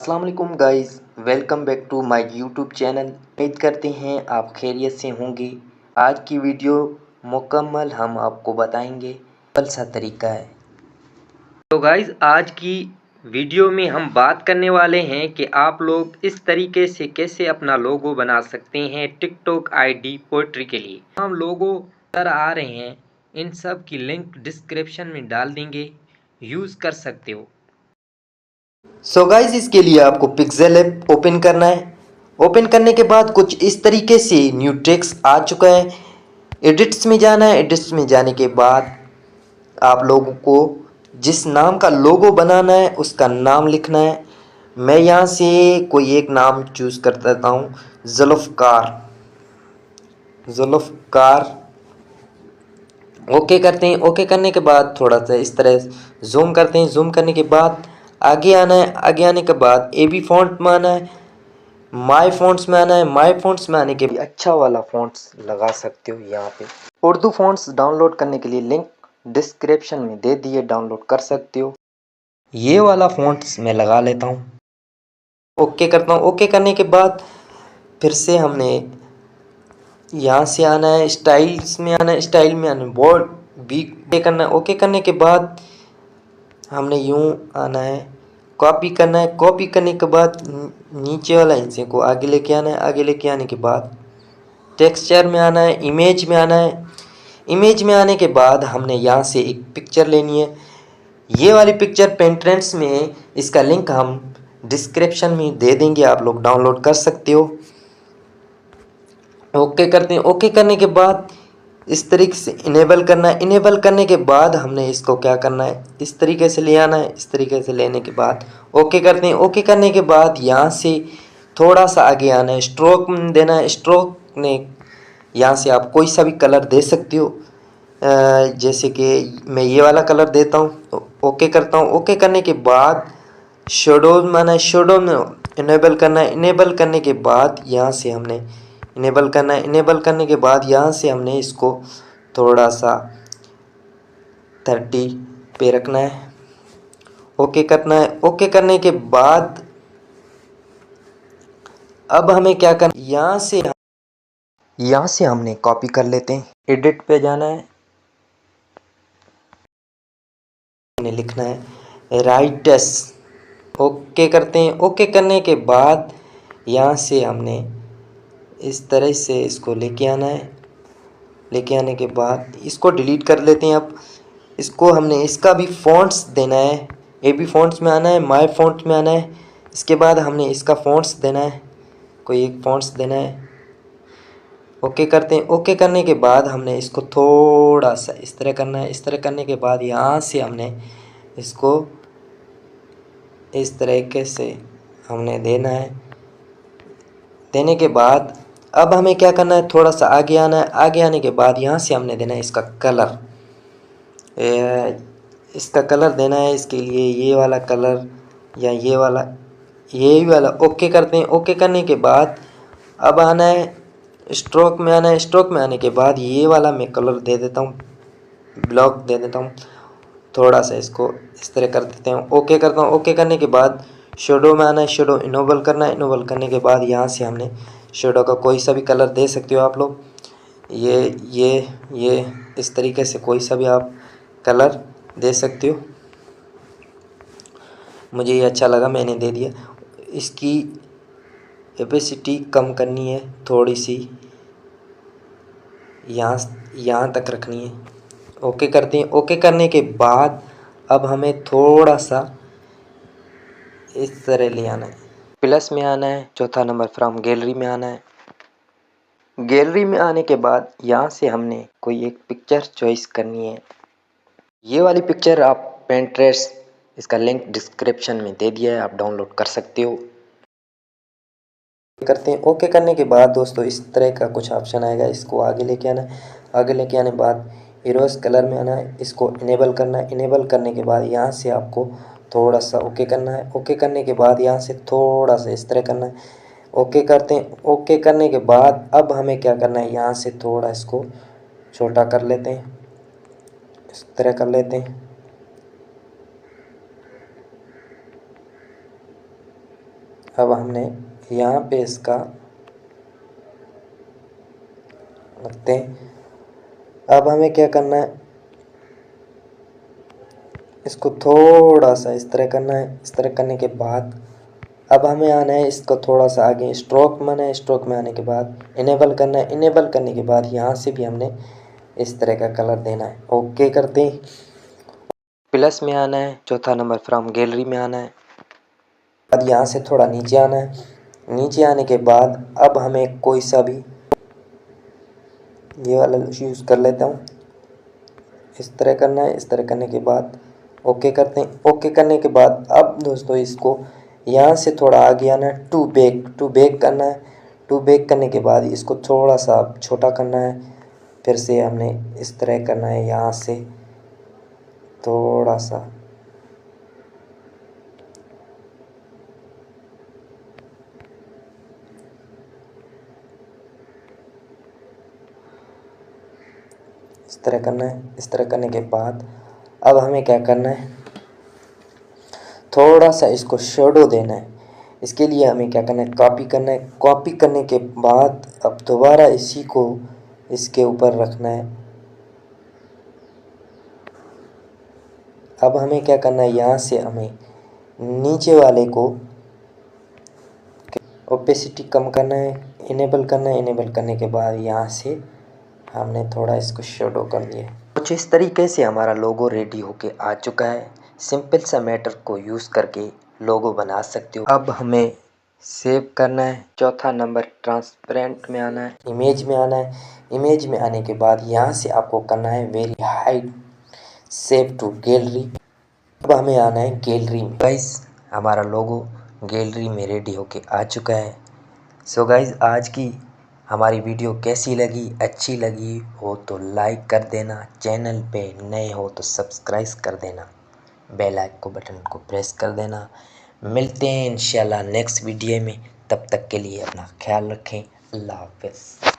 अस्सलाम वालेकुम guys, welcome back to my YouTube channel. उम्मीद करते हैं आप खैरियत से होंगे। आज की वीडियो मुकम्मल हम आपको बताएंगे कौन सा तरीका है। तो गाइस, आज की वीडियो में हम बात करने वाले हैं कि आप लोग इस तरीके से कैसे अपना लोगो बना सकते हैं टिकटॉक आईडी पोएट्री के लिए। हम लोगो पर आ रहे हैं, इन सब की लिंक डिस्क्रिप्शन में डाल देंगे, यूज़ कर सकते हो। सो गाइस, इसके लिए आपको पिक्सेल ऐप ओपन करना है। ओपन करने के बाद कुछ इस तरीके से न्यू टेक्स्ट आ चुका है। एडिट्स में जाना है। एडिट्स में जाने के बाद आप लोगों को जिस नाम का लोगो बनाना है उसका नाम लिखना है। मैं यहाँ से कोई एक नाम चूज कर देता हूँ, जुल्फ़कार। जुल्फ़कार ओके करते हैं। ओके करने के बाद थोड़ा सा इस तरह जूम करते हैं। जूम करने के बाद आगे आना है। आगे आने के बाद एबी फॉन्ट में आना है, माय फॉन्ट्स में आना है। माय फॉन्ट्स में आने के लिए अच्छा वाला फॉन्ट्स लगा सकते हो यहाँ पे। उर्दू फॉन्ट्स डाउनलोड करने के लिए लिंक डिस्क्रिप्शन में दे दिए, डाउनलोड कर सकते हो। ये वाला फॉन्ट्स मैं लगा लेता हूँ। ओके करता हूँ। ओके करने के बाद फिर से हमने यहाँ से आना है, स्टाइल्स में आना है। स्टाइल में आना है, बोर्ड बी ओके करना है। ओके करने के बाद हमने यूँ आना है, कॉपी करना है। कॉपी करने के बाद नीचे वाला हिस्से को आगे लेके आना है। आगे लेके आने के बाद टेक्सचर में आना है, इमेज में आना है। इमेज में आने के बाद हमने यहाँ से एक पिक्चर लेनी है। ये वाली पिक्चर पिंटरेस्ट में, इसका लिंक हम डिस्क्रिप्शन में दे देंगे, आप लोग डाउनलोड कर सकते हो। ओके करते हैं। ओके करने के बाद इस तरीके से इनेबल करना है। इनेबल करने के बाद हमने इसको क्या करना है, इस तरीके से ले आना है। इस तरीके से लेने के बाद ओके करते हैं। ओके करने के बाद यहाँ से थोड़ा सा आगे आना है, स्ट्रोक देना है। स्ट्रोक ने यहाँ से आप कोई सा भी कलर दे सकते हो। जैसे कि मैं ये वाला कलर देता हूँ। तो ओके करता हूँ। ओके करने के बाद शेडो में आना है। शेडो में इनेबल करना है। इनेबल करने के बाद यहाँ से हमने इनेबल करना है। इनेबल करने के बाद यहाँ से हमने इसको थोड़ा सा 30 पे रखना है। ओके करना है। ओके करने के बाद अब हमें क्या करना, यहाँ से हमने कॉपी कर लेते हैं। एडिट पे जाना है, लिखना है राइटस। ओके करते हैं। ओके करने के बाद यहाँ से हमने इस तरह से इसको लेके आना है। लेके आने के बाद इसको डिलीट कर लेते हैं। अब इसको हमने इसका भी फ़ॉन्ट्स देना है। ए बी फ़ॉन्ट्स में आना है, माय फ़ॉन्ट में आना है। इसके बाद हमने इसका फ़ॉन्ट्स देना है, कोई एक फ़ॉन्ट्स देना है। ओके करते हैं। ओके करने के बाद हमने इसको थोड़ा सा इस तरह करना है। इस तरह करने के बाद यहाँ से हमने इसको इस तरीके से हमने देना है। देने के बाद अब हमें क्या करना है, थोड़ा सा आगे आना है। आगे आने के बाद यहाँ से हमने देना है इसका कलर। इसका कलर देना है। इसके लिए ये वाला कलर या ये वाला, ये वाला। ओके करते हैं। ओके करने के बाद अब आना है, स्ट्रोक में आना है। स्ट्रोक में आने के बाद ये वाला मैं कलर दे देता हूँ, ब्लॉक दे देता हूँ। थोड़ा सा इसको इस तरह कर देते हैं। ओके करता हूँ। ओके करने के बाद शेडो में आना है। शेडो इनेबल करना है। इनेबल करने के बाद यहाँ से हमने शेडो का कोई सा भी कलर दे सकते हो आप लोग। ये इस तरीके से कोई सा भी आप कलर दे सकते हो। मुझे ये अच्छा लगा, मैंने दे दिया। इसकी एपेसिटी कम करनी है थोड़ी सी, यहाँ तक रखनी है। ओके करते हैं। ओके करने के बाद अब हमें थोड़ा सा इस तरह ले आना है, प्लस में आना है। चौथा नंबर फ्रॉम गैलरी में आना है। गैलरी में आने के बाद यहाँ से हमने कोई एक पिक्चर चॉइस करनी है। ये वाली पिक्चर आप पिंटरेस्ट, इसका लिंक डिस्क्रिप्शन में दे दिया है, आप डाउनलोड कर सकते हो। करते हैं। ओके करने के बाद दोस्तों इस तरह का कुछ ऑप्शन आएगा, इसको आगे लेके आना है। आगे लेके आने के बाद इरोज कलर में आना है, इसको इनेबल करना है। इनेबल करने के बाद यहाँ से आपको थोड़ा सा ओके करना है। ओके करने के बाद यहाँ से थोड़ा सा इस तरह करना है। ओके करते हैं। ओके करने के बाद अब हमें क्या करना है, यहाँ से थोड़ा इसको छोटा कर लेते हैं, इस तरह कर लेते हैं। अब हमने यहाँ पे इसका रखते हैं। अब हमें क्या करना है, इसको थोड़ा सा इस तरह करना है। इस तरह करने के बाद अब हमें आना है इसको थोड़ा सा आगे, स्ट्रोक में आना है। स्ट्रोक में आने के बाद इनेबल करना है। इनेबल करने के बाद यहाँ से भी हमने इस तरह का कलर देना है। ओके करते हैं। प्लस में आना है, चौथा नंबर फ्रॉम गैलरी में आना है। अब यहाँ से थोड़ा नीचे आना है। नीचे आने के बाद अब हमें कोई सा भी ये वाला यूज़ कर लेता हूँ। इस तरह करना है। इस तरह करने के बाद ओके करते हैं। ओके करने के बाद अब दोस्तों इसको यहाँ से थोड़ा आगे आना है, टू बैक करना है। टू बैक करने के बाद इसको थोड़ा सा छोटा करना है। फिर से हमने इस तरह करना है, यहाँ से थोड़ा सा इस तरह करना है। इस तरह करने के बाद अब हमें क्या करना है, थोड़ा सा इसको शेडो देना है। इसके लिए हमें क्या करना है, कॉपी करना है। कॉपी करने के बाद अब दोबारा इसी को इसके ऊपर रखना है। अब हमें क्या करना है, यहाँ से हमें नीचे वाले को ओपेसिटी कम करना है, इनेबल करना है। इनेबल करने के बाद यहाँ से हमने थोड़ा इसको शेडो कर दिया। कुछ इस तरीके से हमारा लोगो रेडी होके आ चुका है। सिंपल सा मैटर को यूज़ करके लोगो बना सकते हो। अब हमें सेव करना है। चौथा नंबर ट्रांसपेरेंट में आना है, इमेज में आना है। इमेज में आने के बाद यहाँ से आपको करना है very hide, save to gallery. अब हमें आना है गैलरी में। गाइस हमारा लोगो गैलरी में रेडी होके आ चुका है। सो गाइस आज की हमारी वीडियो कैसी लगी, अच्छी लगी हो तो लाइक कर देना, चैनल पे नए हो तो सब्सक्राइब कर देना, बेल आइकन बटन को प्रेस कर देना। मिलते हैं इंशाल्लाह नेक्स्ट वीडियो में। तब तक के लिए अपना ख्याल रखें। अल्लाह हाफ़िज़।